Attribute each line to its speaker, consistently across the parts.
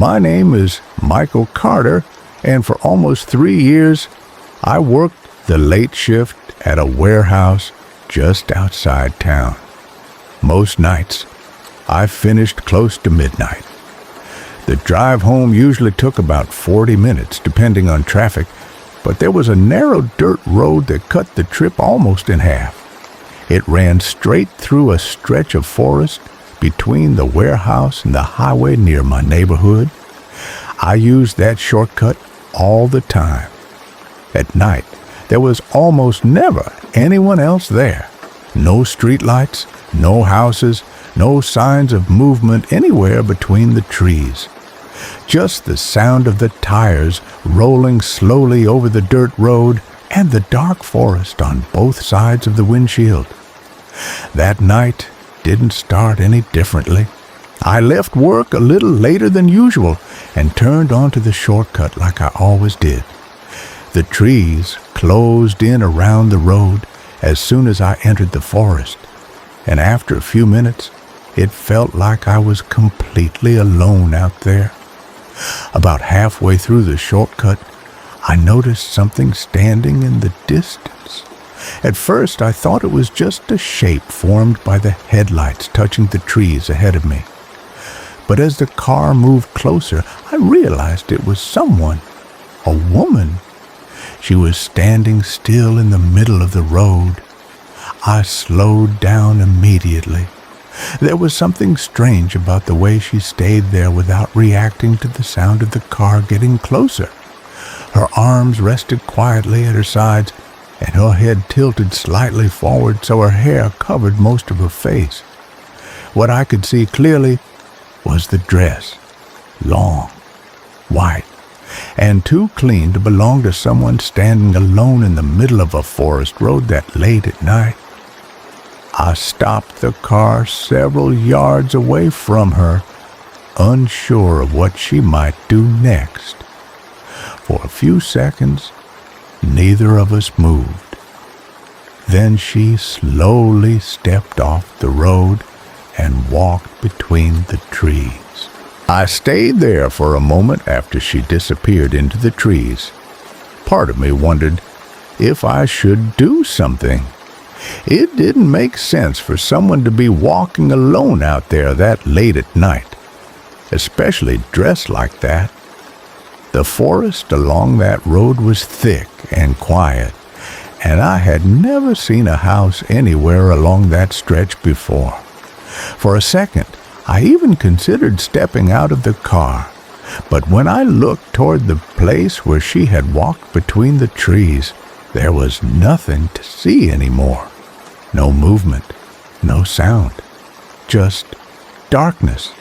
Speaker 1: My name is Michael Carter, and for almost 3 years, I worked the late shift at a warehouse just outside town. Most nights, I finished close to midnight. The drive home usually took about 40 minutes, depending on traffic, but there was a narrow dirt road that cut the trip almost in half. It ran straight through a stretch of forest between the warehouse and the highway near my neighborhood. I used that shortcut all the time. At night, there was almost never anyone else there. No streetlights, no houses, no signs of movement anywhere between the trees. Just the sound of the tires rolling slowly over the dirt road and the dark forest on both sides of the windshield. That night didn't start any differently. I left work a little later than usual and turned onto the shortcut like I always did. The trees closed in around the road as soon as I entered the forest, and after a few minutes, it felt like I was completely alone out there. About halfway through the shortcut, I noticed something standing in the distance. At first, I thought it was just a shape formed by the headlights touching the trees ahead of me. But as the car moved closer, I realized it was someone, a woman. She was standing still in the middle of the road. I slowed down immediately. There was something strange about the way she stayed there without reacting to the sound of the car getting closer. Her arms rested quietly at her sides, and her head tilted slightly forward so her hair covered most of her face. What I could see clearly was the dress, long, white, and too clean to belong to someone standing alone in the middle of a forest road that late at night. I stopped the car several yards away from her, unsure of what she might do next. For a few seconds, neither of us moved. Then she slowly stepped off the road and walked between the trees. I stayed there for a moment after she disappeared into the trees. Part of me wondered if I should do something. It didn't make sense for someone to be walking alone out there that late at night, especially dressed like that. The forest along that road was thick and quiet, and I had never seen a house anywhere along that stretch before. For a second, I even considered stepping out of the car, but when I looked toward the place where she had walked between the trees, there was nothing to see anymore. No movement, no sound, just darkness.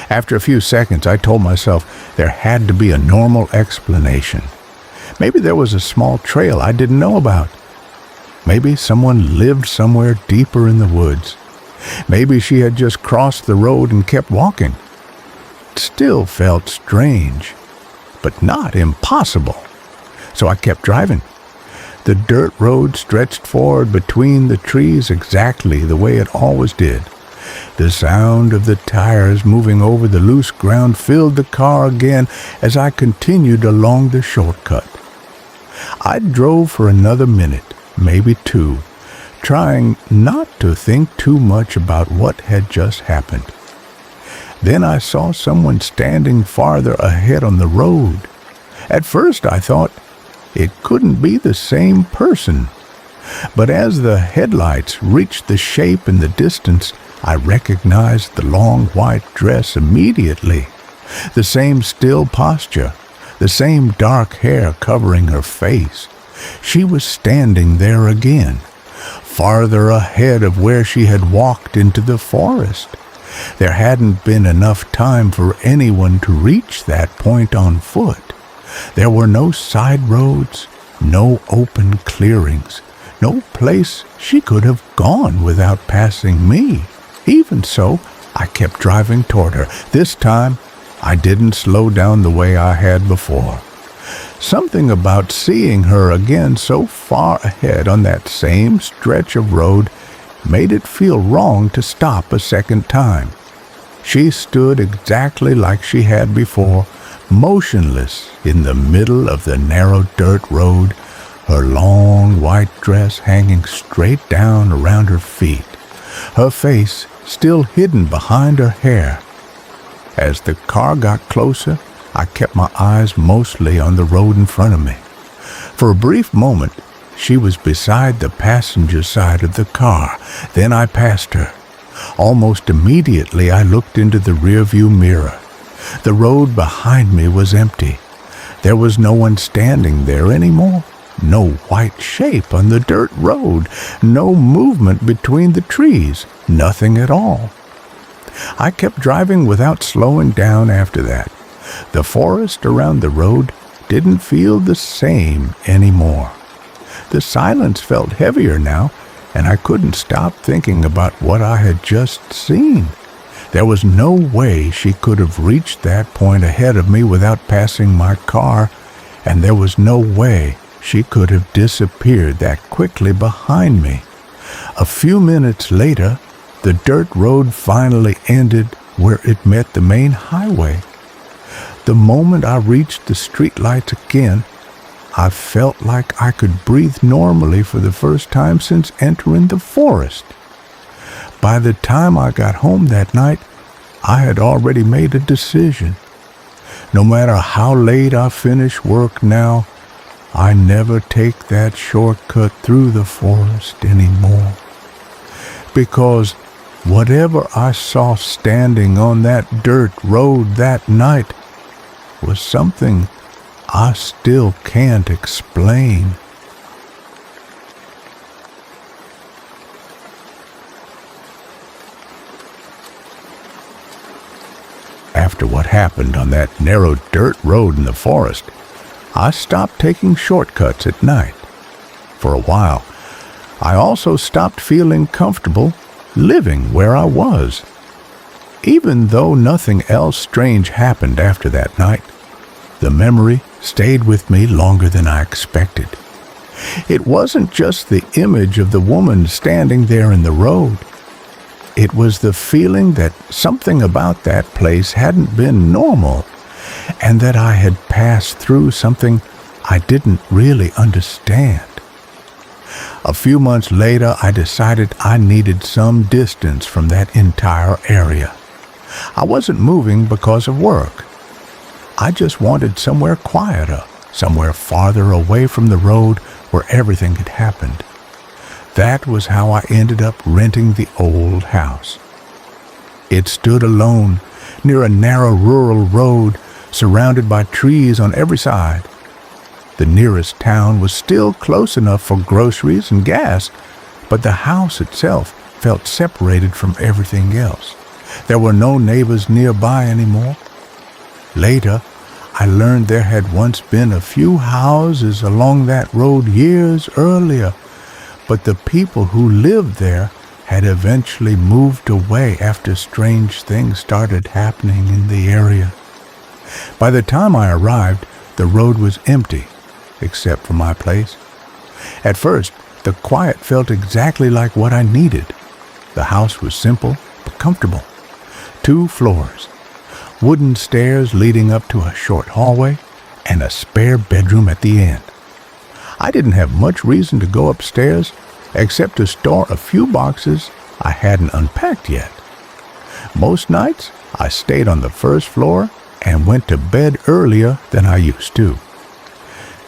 Speaker 1: After a few seconds, I told myself there had to be a normal explanation. Maybe there was a small trail I didn't know about. Maybe someone lived somewhere deeper in the woods. Maybe she had just crossed the road and kept walking. It still felt strange, but not impossible. So I kept driving. The dirt road stretched forward between the trees exactly the way it always did. The sound of the tires moving over the loose ground filled the car again as I continued along the shortcut. I drove for another minute, maybe two, trying not to think too much about what had just happened. Then I saw someone standing farther ahead on the road. At first I thought it couldn't be the same person, but as the headlights reached the shape in the distance, I recognized the long white dress immediately. The same still posture, the same dark hair covering her face. She was standing there again, farther ahead of where she had walked into the forest. There hadn't been enough time for anyone to reach that point on foot. There were no side roads, no open clearings, no place she could have gone without passing me. Even so, I kept driving toward her. This time, I didn't slow down the way I had before. Something about seeing her again so far ahead on that same stretch of road made it feel wrong to stop a second time. She stood exactly like she had before, motionless in the middle of the narrow dirt road, her long white dress hanging straight down around her feet, her face still hidden behind her hair. As the car got closer, I kept my eyes mostly on the road in front of me. For a brief moment, she was beside the passenger side of the car. Then I passed her. Almost immediately, I looked into the rearview mirror. The road behind me was empty. There was no one standing there anymore. No white shape on the dirt road. No movement between the trees. Nothing at all. I kept driving without slowing down after that. The forest around the road didn't feel the same anymore. The silence felt heavier now, and I couldn't stop thinking about what I had just seen. There was no way she could have reached that point ahead of me without passing my car, and there was no way she could have disappeared that quickly behind me. A few minutes later, the dirt road finally ended where it met the main highway. The moment I reached the streetlights again, I felt like I could breathe normally for the first time since entering the forest. By the time I got home that night, I had already made a decision. No matter how late I finish work now, I never take that shortcut through the forest anymore. Because whatever I saw standing on that dirt road that night was something I still can't explain. After what happened on that narrow dirt road in the forest, I stopped taking shortcuts at night. For a while, I also stopped feeling comfortable living where I was. Even though nothing else strange happened after that night, the memory stayed with me longer than I expected. It wasn't just the image of the woman standing there in the road. It was the feeling that something about that place hadn't been normal, and that I had passed through something I didn't really understand. A few months later, I decided I needed some distance from that entire area. I wasn't moving because of work. I just wanted somewhere quieter, somewhere farther away from the road where everything had happened. That was how I ended up renting the old house. It stood alone, near a narrow rural road, surrounded by trees on every side. The nearest town was still close enough for groceries and gas, but the house itself felt separated from everything else. There were no neighbors nearby anymore. Later, I learned there had once been a few houses along that road years earlier, but the people who lived there had eventually moved away after strange things started happening in the area. By the time I arrived, the road was empty, except for my place. At first, the quiet felt exactly like what I needed. The house was simple but comfortable. 2 floors, wooden stairs leading up to a short hallway, and a spare bedroom at the end. I didn't have much reason to go upstairs, except to store a few boxes I hadn't unpacked yet. Most nights, I stayed on the first floor and went to bed earlier than I used to.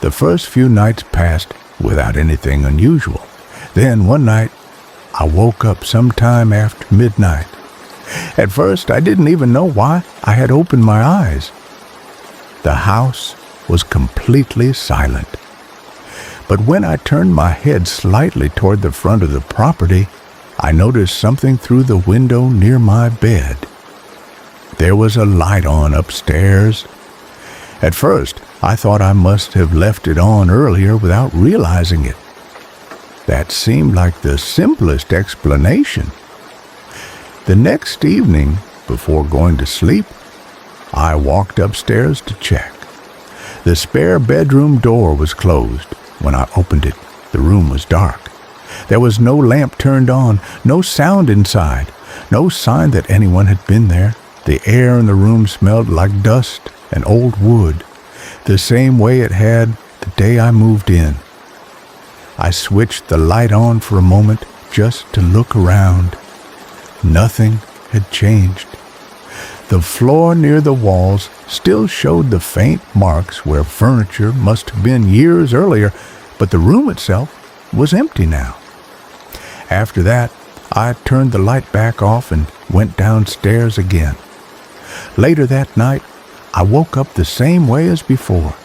Speaker 1: The first few nights passed without anything unusual. Then one night, I woke up sometime after midnight. At first, I didn't even know why I had opened my eyes. The house was completely silent. But when I turned my head slightly toward the front of the property, I noticed something through the window near my bed. There was a light on upstairs. At first, I thought I must have left it on earlier without realizing it. That seemed like the simplest explanation. The next evening, before going to sleep, I walked upstairs to check. The spare bedroom door was closed. When I opened it, the room was dark. There was no lamp turned on, no sound inside, no sign that anyone had been there. The air in the room smelled like dust and old wood, the same way it had the day I moved in. I switched the light on for a moment just to look around. Nothing had changed. The floor near the walls still showed the faint marks where furniture must have been years earlier, but the room itself was empty now. After that, I turned the light back off and went downstairs again. Later that night, I woke up the same way as before,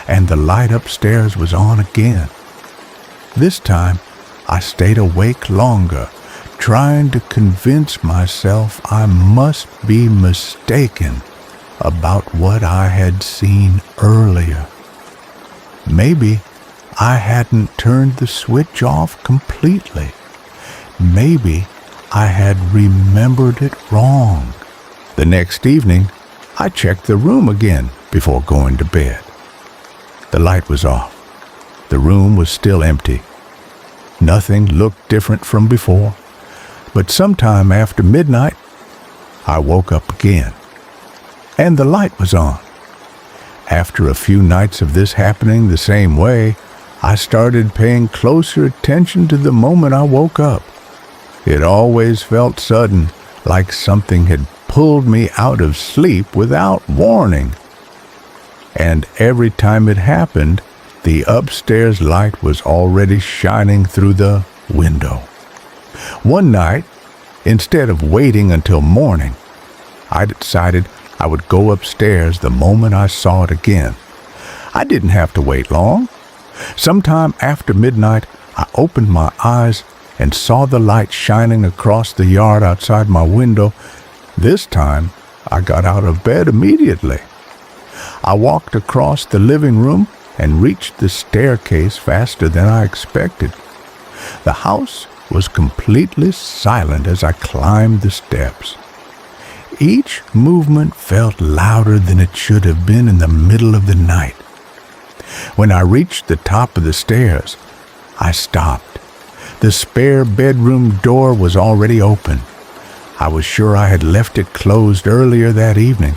Speaker 1: and the light upstairs was on again. This time, I stayed awake longer, trying to convince myself I must be mistaken about what I had seen earlier. Maybe I hadn't turned the switch off completely. Maybe I had remembered it wrong. The next evening, I checked the room again before going to bed. The light was off. The room was still empty. Nothing looked different from before, but sometime after midnight, I woke up again, and the light was on. After a few nights of this happening the same way, I started paying closer attention to the moment I woke up. It always felt sudden, like something had pulled me out of sleep without warning. And every time it happened, the upstairs light was already shining through the window. One night, instead of waiting until morning, I decided I would go upstairs the moment I saw it again. I didn't have to wait long. Sometime after midnight, I opened my eyes and saw the light shining across the yard outside my window. This time, I got out of bed immediately. I walked across the living room and reached the staircase faster than I expected. The house was completely silent as I climbed the steps. Each movement felt louder than it should have been in the middle of the night. When I reached the top of the stairs, I stopped. The spare bedroom door was already open. I was sure I had left it closed earlier that evening.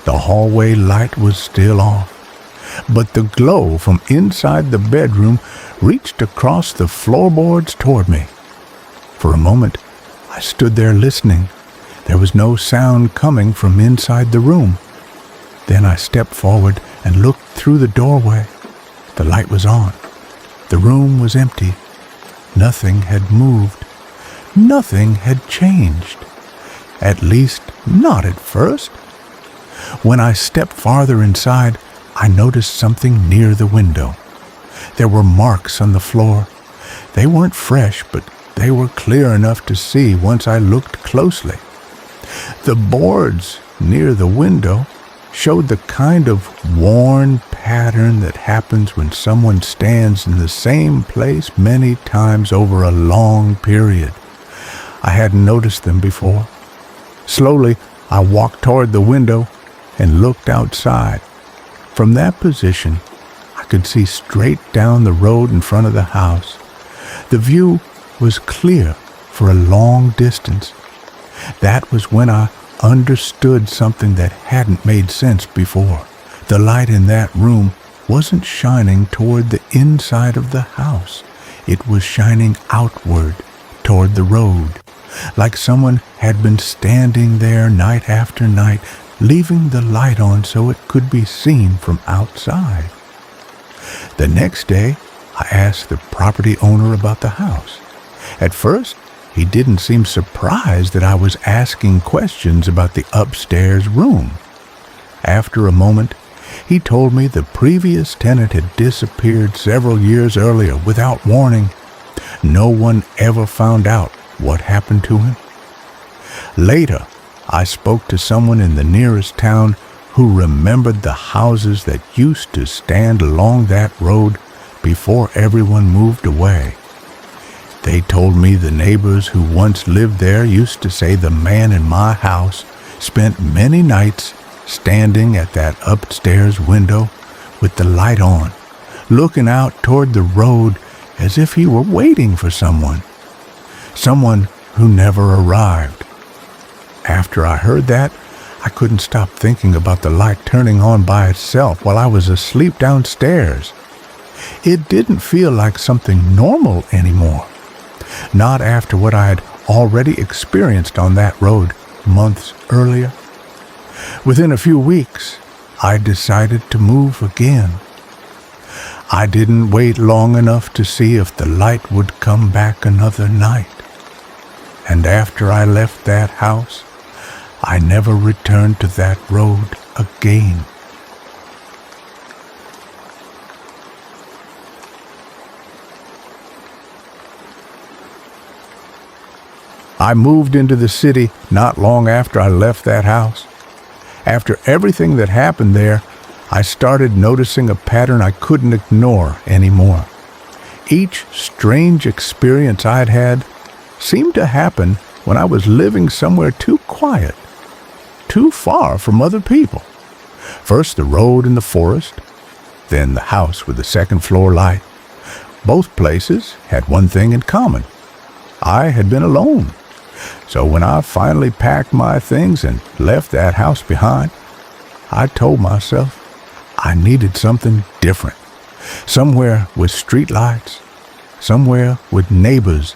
Speaker 1: The hallway light was still off, but the glow from inside the bedroom reached across the floorboards toward me. For a moment, I stood there listening. There was no sound coming from inside the room. Then I stepped forward and looked through the doorway. The light was on. The room was empty. Nothing had moved. Nothing had changed. At least, not at first. When I stepped farther inside, I noticed something near the window. There were marks on the floor. They weren't fresh, but they were clear enough to see once I looked closely. The boards near the window showed the kind of worn pattern that happens when someone stands in the same place many times over a long period. I hadn't noticed them before. Slowly, I walked toward the window and looked outside. From that position, I could see straight down the road in front of the house. The view was clear for a long distance. That was when I understood something that hadn't made sense before. The light in that room wasn't shining toward the inside of the house. It was shining outward toward the road, like someone had been standing there night after night, leaving the light on so it could be seen from outside. The next day, I asked the property owner about the house. At first, he didn't seem surprised that I was asking questions about the upstairs room. After a moment, he told me the previous tenant had disappeared several years earlier without warning. No one ever found out what happened to him. Later, I spoke to someone in the nearest town who remembered the houses that used to stand along that road before everyone moved away. They told me the neighbors who once lived there used to say the man in my house spent many nights standing at that upstairs window with the light on, looking out toward the road as if he were waiting for someone who never arrived. After I heard that, I couldn't stop thinking about the light turning on by itself while I was asleep downstairs. It didn't feel like something normal anymore. Not after what I had already experienced on that road months earlier. Within a few weeks, I decided to move again. I didn't wait long enough to see if the light would come back another night. And after I left that house, I never returned to that road again. I moved into the city not long after I left that house. After everything that happened there, I started noticing a pattern I couldn't ignore anymore. Each strange experience I'd had seemed to happen when I was living somewhere too quiet, too far from other people. First the road and the forest, then the house with the second-floor light. Both places had one thing in common. I had been alone. So when I finally packed my things and left that house behind, I told myself I needed something different. Somewhere with streetlights, somewhere with neighbors,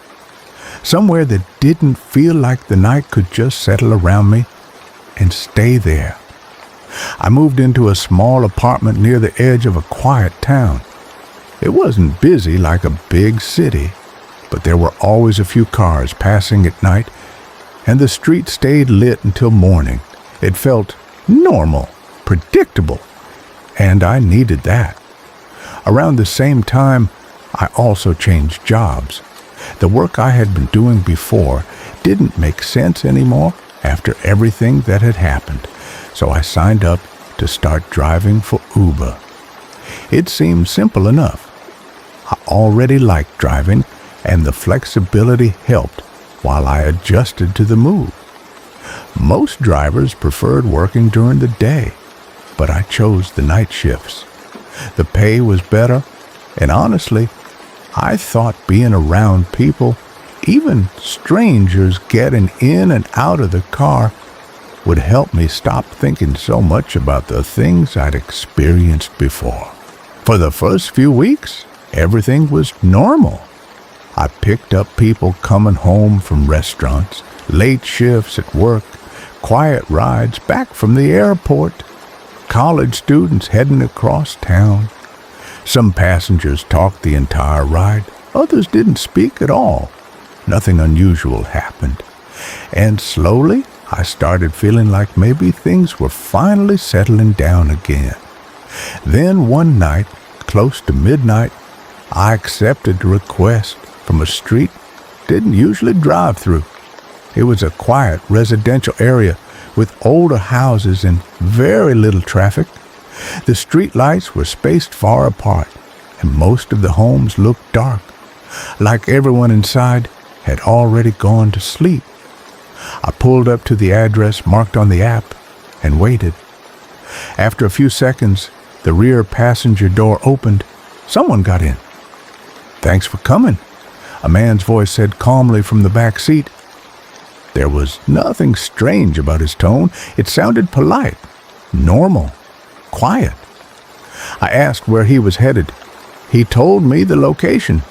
Speaker 1: somewhere that didn't feel like the night could just settle around me and stay there. I moved into a small apartment near the edge of a quiet town. It wasn't busy like a big city, but there were always a few cars passing at night, and the street stayed lit until morning. It felt normal, predictable, and I needed that. Around the same time, I also changed jobs. The work I had been doing before didn't make sense anymore after everything that had happened, so I signed up to start driving for Uber. It seemed simple enough. I already liked driving, and the flexibility helped while I adjusted to the move. Most drivers preferred working during the day, but I chose the night shifts. The pay was better, and honestly, I thought being around people, even strangers getting in and out of the car, would help me stop thinking so much about the things I'd experienced before. For the first few weeks, everything was normal. I picked up people coming home from restaurants, late shifts at work, quiet rides back from the airport, college students heading across town. Some passengers talked the entire ride, others didn't speak at all. Nothing unusual happened. And slowly, I started feeling like maybe things were finally settling down again. Then one night, close to midnight, I accepted a request from a street I didn't usually drive through. It was a quiet residential area with older houses and very little traffic. The street lights were spaced far apart, and most of the homes looked dark, like everyone inside had already gone to sleep. I pulled up to the address marked on the app and waited. After a few seconds, the rear passenger door opened. Someone got in. "Thanks for coming," a man's voice said calmly from the back seat. There was nothing strange about his tone. It sounded polite, normal, quiet. I asked where he was headed. He told me the location.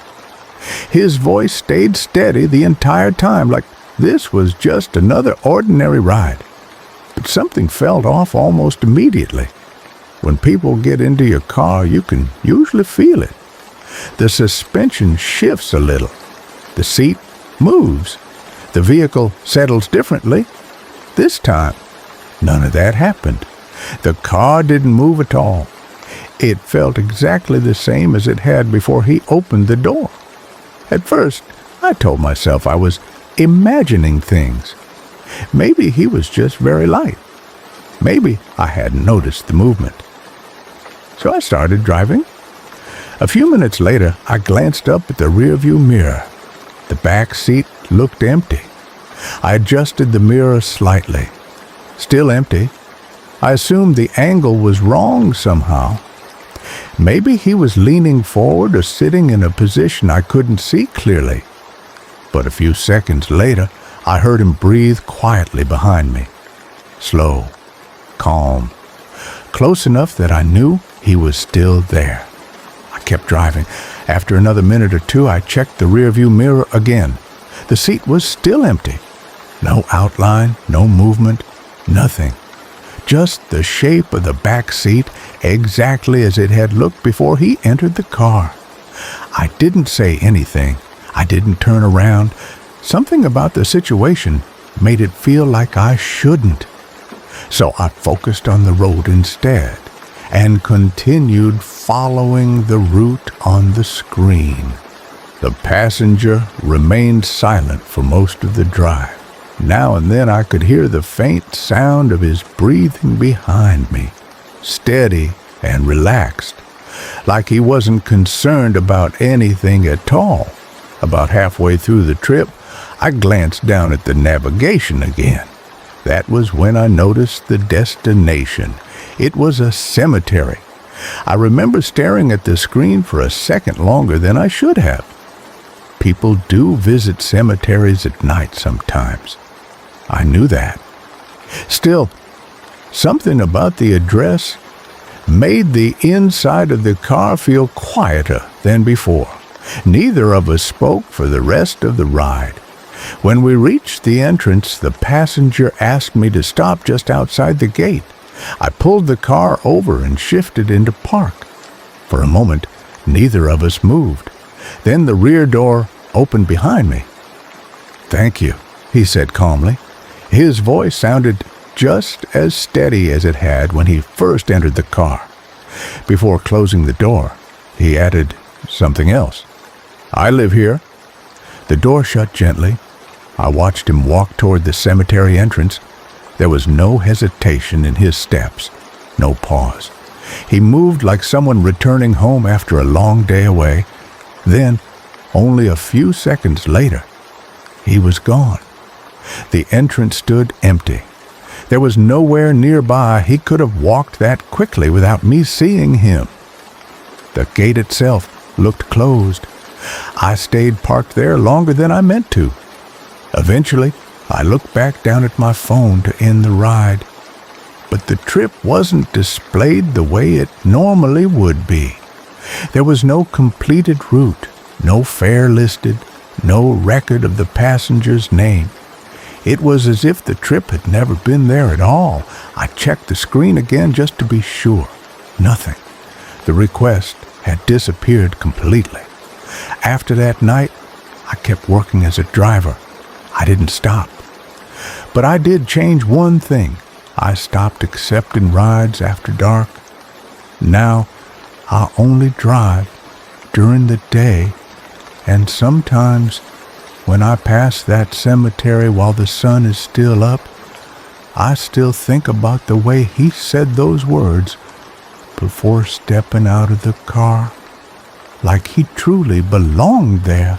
Speaker 1: His voice stayed steady the entire time, like this was just another ordinary ride. But something felt off almost immediately. When people get into your car, you can usually feel it. The suspension shifts a little. The seat moves. The vehicle settles differently. This time, none of that happened. The car didn't move at all. It felt exactly the same as it had before he opened the door. At first, I told myself I was imagining things. Maybe he was just very light. Maybe I hadn't noticed the movement. So I started driving. A few minutes later, I glanced up at the rearview mirror. The back seat looked empty. I adjusted the mirror slightly. Still empty. I assumed the angle was wrong somehow. Maybe he was leaning forward or sitting in a position I couldn't see clearly. But a few seconds later, I heard him breathe quietly behind me. Slow, calm, close enough that I knew he was still there. I kept driving. After another minute or two, I checked the rearview mirror again. The seat was still empty. No outline, no movement, nothing. Just the shape of the back seat, exactly as it had looked before he entered the car. I didn't say anything. I didn't turn around. Something about the situation made it feel like I shouldn't. So I focused on the road instead and continued following the route on the screen. The passenger remained silent for most of the drive. Now and then I could hear the faint sound of his breathing behind me, steady and relaxed, like he wasn't concerned about anything at all. About halfway through the trip, I glanced down at the navigation again. That was when I noticed the destination. It was a cemetery. I remember staring at the screen for a second longer than I should have. People do visit cemeteries at night sometimes. I knew that. Still, something about the address made the inside of the car feel quieter than before. Neither of us spoke for the rest of the ride. When we reached the entrance, the passenger asked me to stop just outside the gate. I pulled the car over and shifted into park. For a moment, neither of us moved. Then the rear door opened behind me. "Thank you," he said calmly. His voice sounded just as steady as it had when he first entered the car. Before closing the door, he added something else. "I live here." The door shut gently. I watched him walk toward the cemetery entrance. There was no hesitation in his steps, no pause. He moved like someone returning home after a long day away. Then, only a few seconds later, he was gone. The entrance stood empty. There was nowhere nearby he could have walked that quickly without me seeing him. The gate itself looked closed. I stayed parked there longer than I meant to. Eventually, I looked back down at my phone to end the ride. But the trip wasn't displayed the way it normally would be. There was no completed route, no fare listed, no record of the passenger's name. It was as if the trip had never been there at all. I checked the screen again just to be sure. Nothing. The request had disappeared completely. After that night, I kept working as a driver. I didn't stop. But I did change one thing. I stopped accepting rides after dark. Now, I only drive during the day, and sometimes when I pass that cemetery while the sun is still up, I still think about the way he said those words before stepping out of the car, like he truly belonged there.